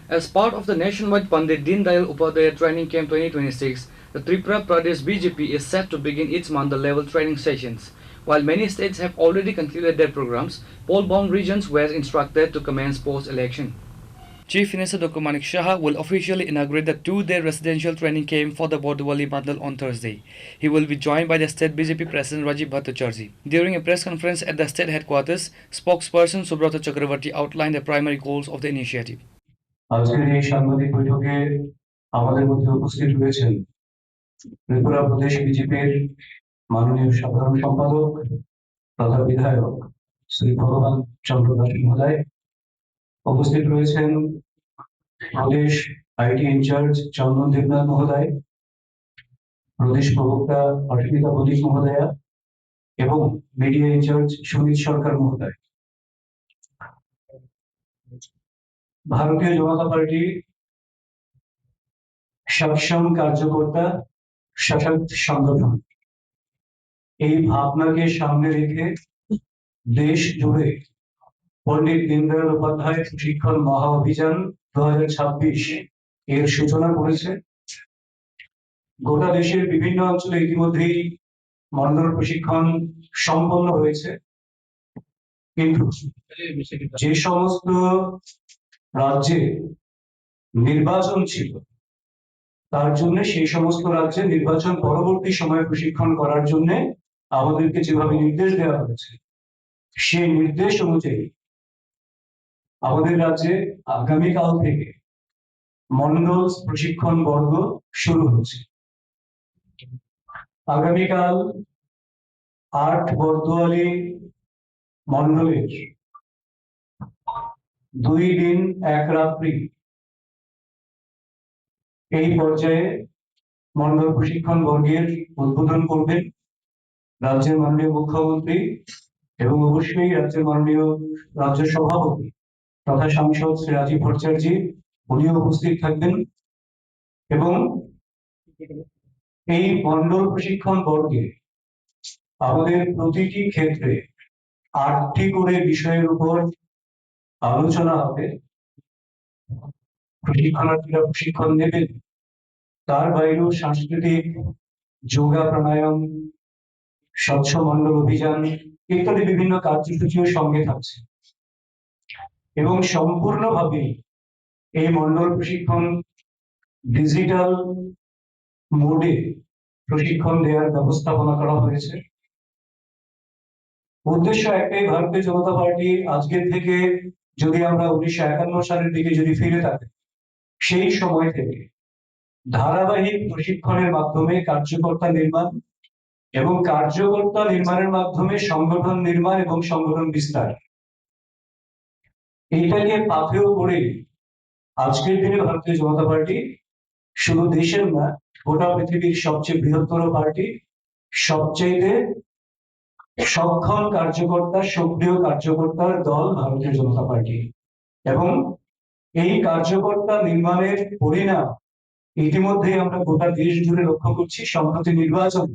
As part of the nationwide Pandit Deen Dayal Upadhyaya Training Camp 2026, the Tripura Pradesh BJP is set to begin its Mandal-level training sessions. While many states have already concluded their programs, poll-bound regions were instructed to commence post-election. Chief Minister Dr. Manik Shah will officially inaugurate the two-day residential training camp for the Bordewali Mandal on Thursday. He will be joined by the state BJP President Rajiv Bhattacharjee. During a press conference at the state headquarters, spokesperson Subrata Chakravarti outlined the primary goals of the initiative. আজকের এই সাংবাদিক বৈঠকে আমাদের মধ্যে উপস্থিত রয়েছেন ত্রিপুরা প্রদেশ বিজেপির মাননীয় সাধারণ সম্পাদক তথা বিধায়ক শ্রী ভগবান চন্দ্র দাস মহোদয়, উপস্থিত রয়েছেন প্রদেশ আইটি ইনচার্জ চন্দন দেবনাথ মহোদয়, প্রদেশ প্রবক্তা অর্পিতা বণিক মহোদয়া এবং মিডিয়া ইনচার্জ সুনীত সরকার মহোদয়। ভারতীয় জনতা পার্টি সক্ষম কার্যকর্তা সশক্ত সংগঠন এই ভাবনাকে সামনে রেখে দেশ জুড়ে পণ্ডিত দীনদয়াল উপাধ্যায় প্রশিক্ষণ মহা অভিযান 2026 এর সূচনা করেছে। গোটা দেশের বিভিন্ন অঞ্চলে ইতিমধ্যেই মন্ডল প্রশিক্ষণ সম্পন্ন হয়েছে, কিন্তু যে সমস্ত রাজ্যে নির্বাচন ছিল তার জন্য সেই সমস্ত রাজ্যে নির্বাচন পরবর্তী সময়ে প্রশিক্ষণ করার জন্য আমাদেরকে যেভাবে নির্দেশ দেওয়া হয়েছে সেই নির্দেশ অনুযায়ী আমাদের রাজ্যে আগামীকাল থেকে মন্ডল প্রশিক্ষণ বর্গ শুরু হচ্ছে। আগামীকাল 8 বর্দোয়ালি মন্ডলের 2 দিন 1 রাত্রি এই পর্যায়ে মন্ডল প্রশিক্ষণ বর্গের উদ্বোধন করবেন রাজ্যের মাননীয় মুখ্যমন্ত্রী এবং অবশ্যই রাজ্যের মাননীয় রাজ্য সভাপতি তথা সাংসদ শ্রী রাজীব ভট্টাচার্য, উনিও উপস্থিত থাকবেন। এবং এই মন্ডল প্রশিক্ষণ বর্গে আমাদের প্রতিটি ক্ষেত্রে 8টি করে বিষয়ের উপর আলোচনা হবে। প্রশিক্ষণার্থীরা প্রশিক্ষণ নেবেন, তার বাইরেও সাংস্কৃতিক, যোগা, প্রাণায়াম, স্বচ্ছ মন্ডল অভিযান ইত্যাদি বিভিন্ন কার্যসূচিও সঙ্গে থাকছে। এবং সম্পূর্ণভাবে এই মন্ডল প্রশিক্ষণ ডিজিটাল মোডে প্রশিক্ষণ দেওয়ার ব্যবস্থাপনা করা হয়েছে। উদ্দেশ্য একটাই, ভারতীয় জনতা পার্টি আজকের থেকে যদি আমরা 1951 সালের দিকে যদি ফিরে থাকি, সেই সময় থেকে ধারাবাহিক প্রশিক্ষণের মাধ্যমে কার্যকর্তা নির্মাণ এবং কার্যকর্তা নির্মাণের মাধ্যমে সংগঠন নির্মাণ এবং সংগঠন বিস্তার, এইটাকে পাথেয় করে আজকের দিনে ভারতীয় জনতা পার্টি শুধু দেশের না, গোটা পৃথিবীর সবচেয়ে বৃহত্তর পার্টি, সবচেয়ে সক্ষম কার্যকর্তা, সক্রিয় কার্যকর্তার দল ভারতীয় জনতা পার্টি। এবং এই কার্যকর্তা নির্মাণের পরিণাম ইতিমধ্যে আমরা গোটা দেশ জুড়ে লক্ষ্য করছি। সম্প্রতি নির্বাচন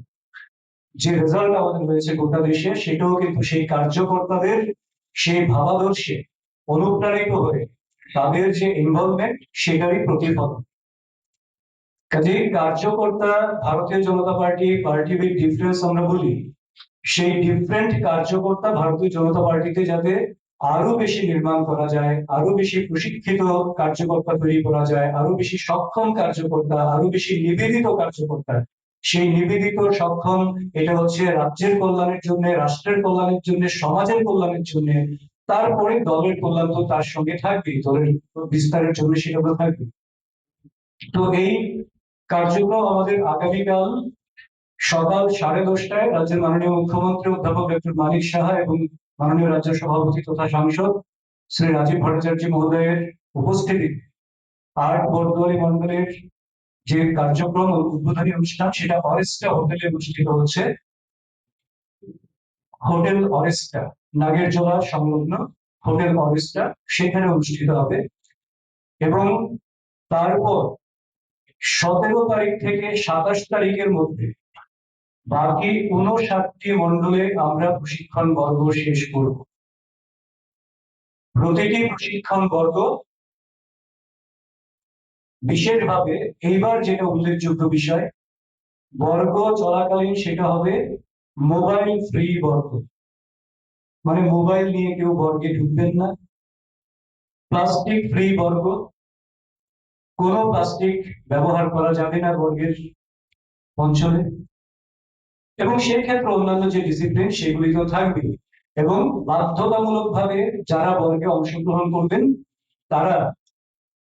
যে রেজাল্ট আমাদের হয়েছে গোটা দেশে, সেটাও কিন্তু সেই কার্যকর্তাদের সেই ভাবাদর্শে অনুপ্রাণিত হয়ে তাদের যে ইনভলভমেন্ট সেটারই প্রতিফলন। কাজে কার্যকর্তা ভারতীয় জনতা পার্টি, পার্টি উইথ ডিফারেন্স আমরা বলি, সেই ডিফারেন্ট কার্যকর্তা ভারতীয় জনতা পার্টিতে যাতে আরো বেশি নির্মাণ করা যায়, আরো বেশি প্রশিক্ষিত কার্যকর্তা তৈরি করা যায়, আরো বেশি সক্ষম কার্যকর্তা, আরো বেশি নিবেদিত কার্যকর্তা, সেই নিবেদিত সক্ষম, এটা হচ্ছে রাজ্যের কল্যাণের জন্য, রাষ্ট্রের কল্যাণের জন্য, সমাজের কল্যাণের জন্য, তারপরে দলের কল্যাণ তো তার সঙ্গে থাকবে, দলের বিস্তারের জন্য সেটা তো থাকবে। তো এই কার্যক্রম আমাদের আগামীকাল সকাল 10:30টায় রাজ্যের মাননীয় মুখ্যমন্ত্রী অধ্যাপক ডক্টর মানিক সাহা এবং মাননীয় রাজ্য সভাপতি তথা সাংসদ শ্রী রাজীব ভট্টাচার্য মহোদয়ের উপস্থিতি 8 বর্দোয়ালি মন্ডলের যে কার্যক্রম উদ্বোধনী অনুষ্ঠান, সেটা অরেস্টা হোটেলে অনুষ্ঠিত হচ্ছে। হোটেল অরেস্টা, নাগেরজোলা সংলগ্ন হোটেল অরেস্টা, সেখানে অনুষ্ঠিত হবে। এবং তারপর 17 তারিখ থেকে 27 তারিখের মধ্যে বাকি 59টি মন্ডলে আমরা প্রশিক্ষণ বর্গ শেষ করব। প্রতিটি প্রশিক্ষণ বর্গ বিশেষভাবে এইবার যেটা উল্লেখযোগ্য বিষয়, বর্গ চলাকালীন সেটা হবে মোবাইল ফ্রি বর্গ, মানে মোবাইল নিয়ে কেউ বর্গে ঢুকবেন না। প্লাস্টিক ফ্রি বর্গ, কোনো প্লাস্টিক ব্যবহার করা যাবে না বর্গের অঞ্চলে, এবং সেই ক্ষেত্রে অন্যান্য যে ডিসিপ্লিন সেগুলি তো থাকবে। এবং বাধ্যতামূলকভাবে যারা বর্গে অংশগ্রহণ করবেন তারা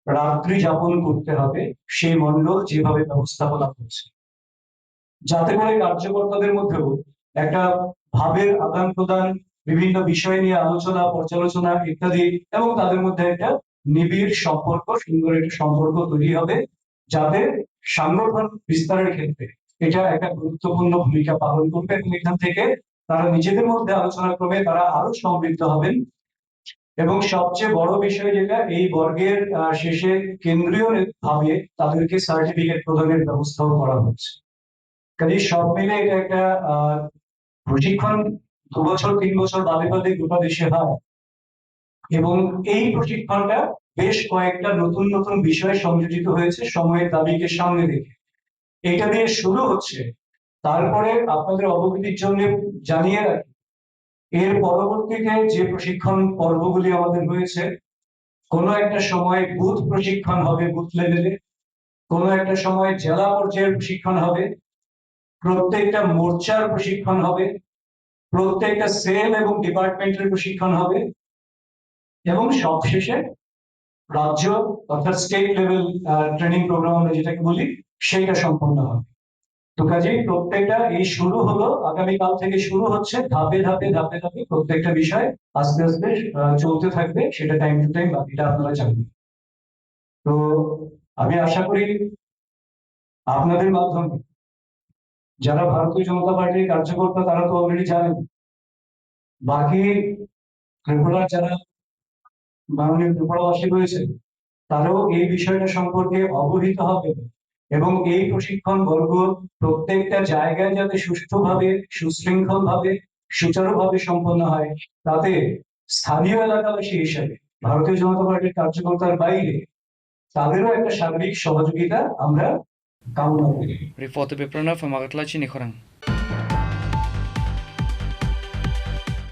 রাত্রি যাপন করতে হবে সেই মণ্ডল যেভাবে ব্যবস্থাপনা করছে, যাতে করে কার্যকর্তাদের মধ্যেও একটা ভাবের আদান প্রদান, বিভিন্ন বিষয় নিয়ে আলোচনা পর্যালোচনা ইত্যাদি, এবং তাদের মধ্যে একটা নিবিড় সম্পর্ক, সুন্দর একটা সম্পর্ক তৈরি হবে, যাতে সাংগঠন বিস্তারের ক্ষেত্রে এটা একটা গুরুত্বপূর্ণ ভূমিকা পালন করবে। এবং এখান থেকে তারা নিজেদের মধ্যে আলোচনা ক্রমে তারা আরো সমৃদ্ধ হবেন। এবং সবচেয়ে বড় বিষয় যেটা, এই বর্গের শেষে কেন্দ্রীয় ভাবে তাদেরকে সার্টিফিকেট প্রদানের ব্যবস্থাও করা হচ্ছে। কাজে সব মিলে এটা একটা প্রশিক্ষণ 2 বছর 3 বছর বাদে বাদে গোটা দেশে হয়, এবং এই প্রশিক্ষণটা বেশ কয়েকটা নতুন নতুন বিষয় সংযোজিত হয়েছে সময়ের দাবিকে সামনে রেখে। এটা দিয়ে শুরু হচ্ছে। তারপরে আপনাদের অবগতির জন্য জানিয়ে রাখি, এর পরবর্তীতে যে প্রশিক্ষণ পর্বগুলি আমাদের হয়েছে, কোনো একটা সময় বুথ প্রশিক্ষণ হবে, বুথ লেভেলে কোনো একটা সময় জেলা পর্যায়ের প্রশিক্ষণ হবে, প্রত্যেকটা মোর্চার প্রশিক্ষণ হবে, প্রত্যেকটা সেল এবং ডিপার্টমেন্টের প্রশিক্ষণ হবে, এবং সবশেষে রাজ্য অর্থাৎ স্টেট লেভেল ট্রেনিং প্রোগ্রাম আমরা যেটাকে বলি সেইটা সম্পন্ন হবে। তো কাজেই প্রত্যেকটা এই শুরু হলো, আগামীকাল থেকে শুরু হচ্ছে, ধাপে ধাপে ধাপে ধাপে প্রত্যেকটা বিষয় আস্তে আস্তে চলতে থাকবে, সেটা টাইম টু টাইম বাকিটা আপনারা জানবেন। তো আমি আশা করি আপনাদের মাধ্যমে যারা ভারতীয় জনতা পার্টির কার্যকর্তা তারা তো অলরেডি জানেন, বাকি ত্রিপুরার যারা মাননীয় ত্রিপুরাবাসী রয়েছে তারাও এই বিষয়টা সম্পর্কে অবহিত হবে, এবং এই প্রশিক্ষণ বর্গ প্রত্যেকটা জায়গায় যাতে সুষ্ঠুভাবে সুশৃঙ্খল ভাবে সুচারুভাবে সম্পন্ন হয়, তাতে স্থানীয় এলাকাবাসী হিসেবে ভারতীয় জনতা পার্টির কার্যকর্তার বাইরে তাদেরও একটা সার্বিক সহযোগিতা আমরা কামনা করি। Reporter Beprana from Agatla Chinikhorang.